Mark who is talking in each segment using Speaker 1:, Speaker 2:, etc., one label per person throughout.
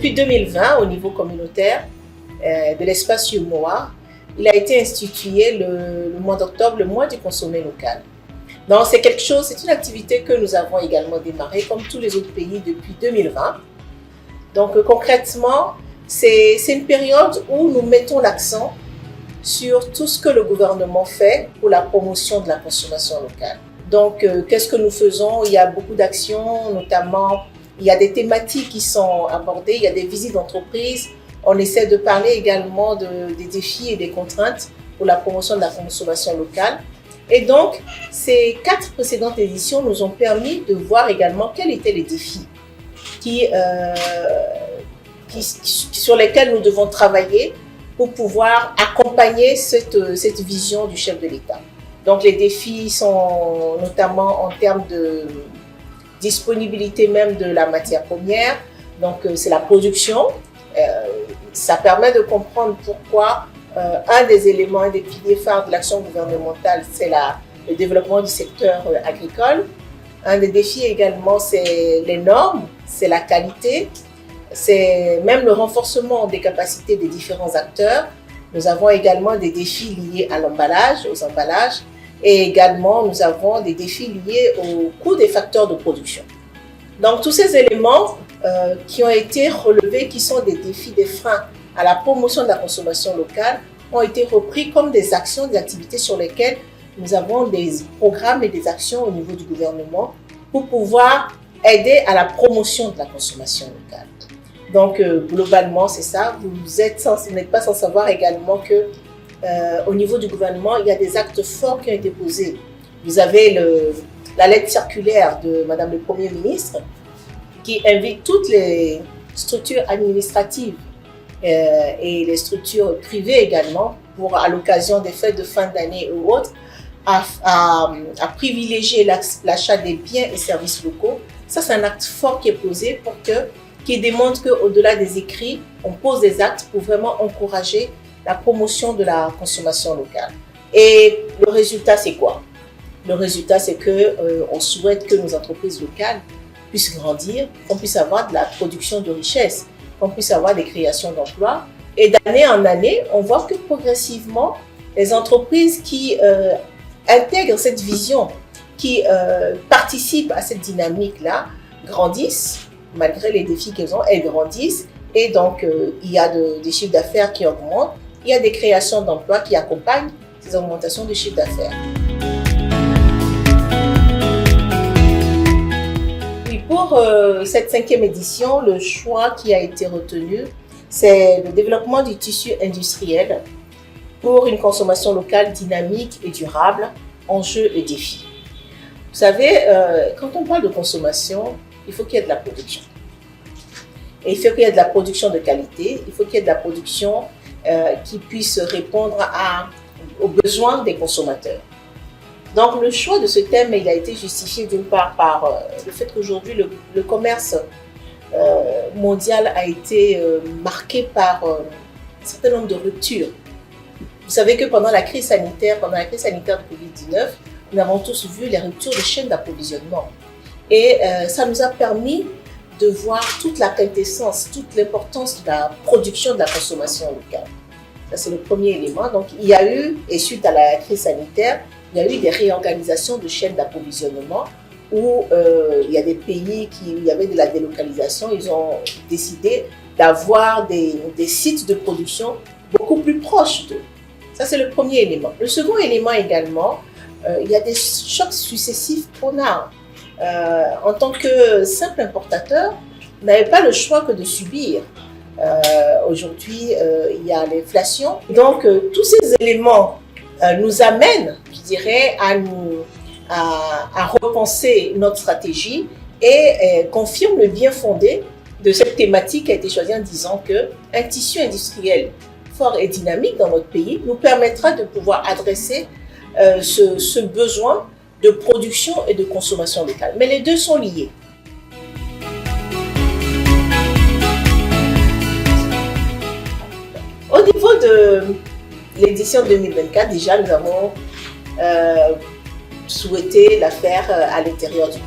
Speaker 1: depuis 2020, au niveau communautaire de l'espace UMOA, il a été institué le mois d'octobre, le mois du consommé local. Donc c'est quelque chose, c'est une activité que nous avons également démarrée comme tous les autres pays depuis 2020. Donc concrètement, c'est une période où nous mettons l'accent sur tout ce que le gouvernement fait pour la promotion de la consommation locale. Donc qu'est-ce que nous faisons? Il y a beaucoup d'actions, notamment il y a des thématiques qui sont abordées, il y a des visites d'entreprise. On essaie de parler également des défis et des contraintes pour la promotion de la consommation locale. Et donc, ces 4 précédentes éditions nous ont permis de voir également quels étaient les défis sur lesquels nous devons travailler pour pouvoir accompagner cette vision du chef de l'État. Donc, les défis sont notamment en termes de disponibilité même de la matière première. Donc, c'est la production. Ça permet de comprendre pourquoi un des éléments, un des piliers phares de l'action gouvernementale, c'est le développement du secteur agricole. Un des défis également, c'est les normes, c'est la qualité, c'est même le renforcement des capacités des différents acteurs. Nous avons également des défis liés à l'emballage, aux emballages, et également nous avons des défis liés au coût des facteurs de production. Donc tous ces éléments qui ont été relevés, qui sont des défis, des freins à la promotion de la consommation locale, ont été repris comme des actions, des activités sur lesquelles nous avons des programmes et des actions au niveau du gouvernement pour pouvoir aider à la promotion de la consommation locale. Donc globalement c'est ça, vous n'êtes pas sans savoir également que au niveau du gouvernement, il y a des actes forts qui ont été posés. Vous avez la lettre circulaire de Madame le Premier ministre qui invite toutes les structures administratives et les structures privées également, à l'occasion des fêtes de fin d'année ou autres, à privilégier l'achat des biens et services locaux. Ça, c'est un acte fort qui est posé qui démontre qu'au-delà des écrits, on pose des actes pour vraiment encourager la promotion de la consommation locale. Et le résultat, c'est quoi? Le résultat, c'est qu'on souhaite que nos entreprises locales puissent grandir, qu'on puisse avoir de la production de richesses, qu'on puisse avoir des créations d'emplois. Et d'année en année, on voit que progressivement, les entreprises qui intègrent cette vision, qui participent à cette dynamique-là, grandissent, malgré les défis qu'elles ont, elles grandissent. Et donc, il y a des chiffres d'affaires qui augmentent, il y a des créations d'emplois qui accompagnent ces augmentations de chiffres d'affaires. Pour cette 5e édition, le choix qui a été retenu, c'est le développement du tissu industriel pour une consommation locale dynamique et durable, enjeux et défis. Vous savez, quand on parle de consommation, il faut qu'il y ait de la production. Et il faut qu'il y ait de la production de qualité, il faut qu'il y ait de la production qui puisse répondre aux besoins des consommateurs. Donc le choix de ce thème, il a été justifié d'une part par le fait qu'aujourd'hui le commerce mondial a été marqué par un certain nombre de ruptures. Vous savez que pendant la crise sanitaire de Covid-19, nous avons tous vu les ruptures de chaînes d'approvisionnement. Et ça nous a permis de voir toute la quintessence, toute l'importance de la production de la consommation locale. Ça, c'est le premier élément. Donc, il y a eu, et suite à la crise sanitaire, il y a eu des réorganisations de chaînes d'approvisionnement où il y a des pays où il y avait de la délocalisation. Ils ont décidé d'avoir des sites de production beaucoup plus proches d'eux. Ça, c'est le premier élément. Le second élément également, il y a des chocs successifs qu'on a. En tant que simple importateur, on n'avait pas le choix que de subir. Aujourd'hui, il y a l'inflation. Donc, tous ces éléments nous amènent, je dirais, à repenser notre stratégie et confirment le bien fondé de cette thématique qui a été choisie en disant qu'un tissu industriel fort et dynamique dans notre pays nous permettra de pouvoir adresser ce besoin de production et de consommation locale. Mais les deux sont liés. Au niveau de l'édition 2024, déjà, nous avons souhaité la faire à l'intérieur du pays.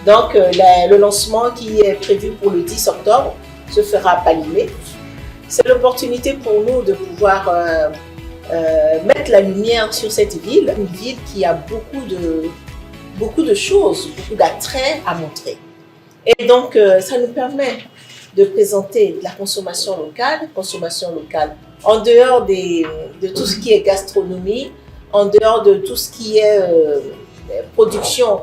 Speaker 1: Donc, le lancement qui est prévu pour le 10 octobre se fera à Palimé. C'est l'opportunité pour nous de pouvoir mettre la lumière sur cette ville, une ville qui a beaucoup de choses, beaucoup d'attraits à montrer. Et donc, ça nous permet de présenter la consommation locale en dehors de tout ce qui est gastronomie, en dehors de tout ce qui est production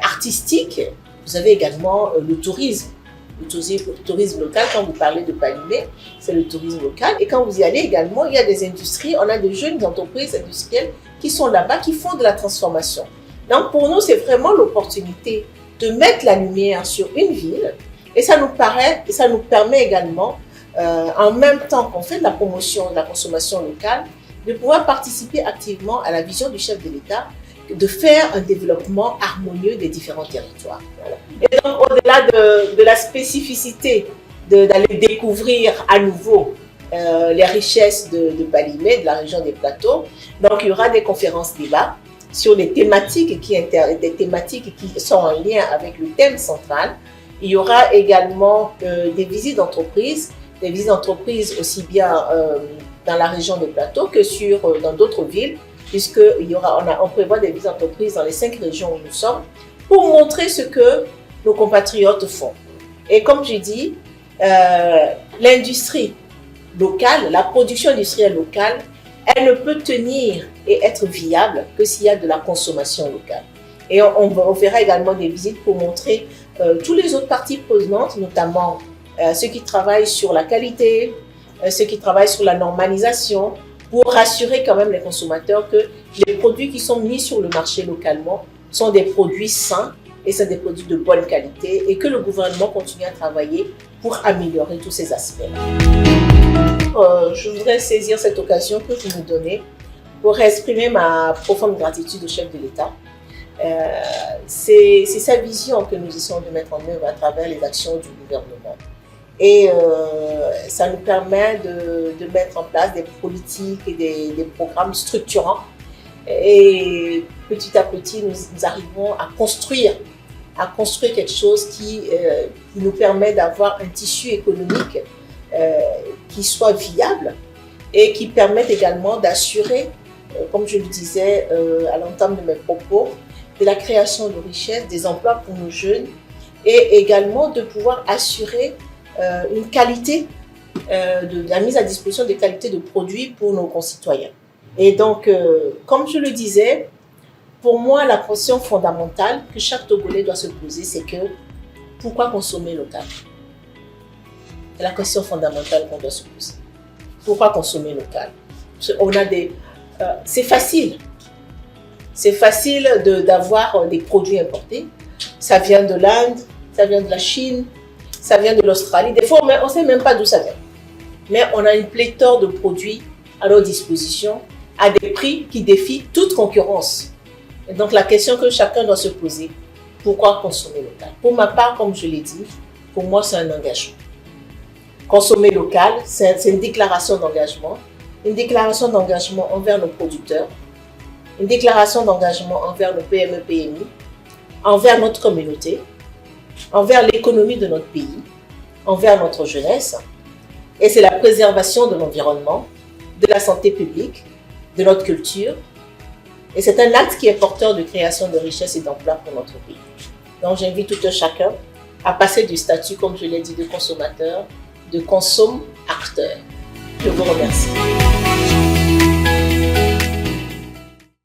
Speaker 1: artistique. Vous avez également le tourisme. Le tourisme local, quand vous parlez de Palimé, c'est le tourisme local. Et quand vous y allez également, il y a des industries, on a de jeunes entreprises industrielles qui sont là-bas, qui font de la transformation. Donc pour nous, c'est vraiment l'opportunité de mettre la lumière sur une ville. Et ça nous permet également, en même temps qu'on fait de la promotion de la consommation locale, de pouvoir participer activement à la vision du chef de l'État, de faire un développement harmonieux des différents territoires. Voilà. Et donc, au-delà de la spécificité d'aller découvrir à nouveau les richesses de Palimé, de la région des plateaux, donc il y aura des conférences-débats sur des thématiques qui sont en lien avec le thème central. Il y aura également des visites d'entreprise aussi bien dans la région des plateaux que dans d'autres villes, puisqu'on prévoit des visites d'entreprise dans les 5 régions où nous sommes, pour montrer ce que nos compatriotes font. Et comme je dis, l'industrie locale, la production industrielle locale, elle ne peut tenir et être viable que s'il y a de la consommation locale. Et on verra également des visites pour montrer tous les autres parties prenantes, notamment ceux qui travaillent sur la qualité, ceux qui travaillent sur la normalisation, pour rassurer quand même les consommateurs que les produits qui sont mis sur le marché localement sont des produits sains et sont des produits de bonne qualité et que le gouvernement continue à travailler pour améliorer tous ces aspects-là. Je voudrais saisir cette occasion que vous me donnez pour exprimer ma profonde gratitude au chef de l'État. C'est sa vision que nous essayons de mettre en œuvre à travers les actions du gouvernement. Et ça nous permet de mettre en place des politiques et des programmes structurants. Et petit à petit, nous arrivons à construire quelque chose qui nous permet d'avoir un tissu économique qui soit viable et qui permette également d'assurer, comme je le disais à l'entame de mes propos, de la création de richesses, des emplois pour nos jeunes et également de pouvoir assurer une qualité, de la mise à disposition des qualités de produits pour nos concitoyens. Et donc, comme je le disais, pour moi, la question fondamentale que chaque Togolais doit se poser, c'est que pourquoi consommer local? C'est la question fondamentale qu'on doit se poser. Pourquoi consommer local? C'est facile. C'est facile d'avoir des produits importés. Ça vient de l'Inde, ça vient de la Chine, ça vient de l'Australie. Des fois, on ne sait même pas d'où ça vient. Mais on a une pléthore de produits à notre disposition à des prix qui défient toute concurrence. Et donc, la question que chacun doit se poser, pourquoi consommer local? Pour ma part, comme je l'ai dit, pour moi, c'est un engagement. Consommer local, c'est une déclaration d'engagement envers nos producteurs, une déclaration d'engagement envers nos PME, PMI, envers notre communauté, envers l'économie de notre pays, envers notre jeunesse. Et c'est la préservation de l'environnement, de la santé publique, de notre culture. Et c'est un acte qui est porteur de création de richesses et d'emplois pour notre pays. Donc j'invite tout un chacun à passer du statut, comme je l'ai dit, de consommateur, de consomme-acteur. Je vous remercie.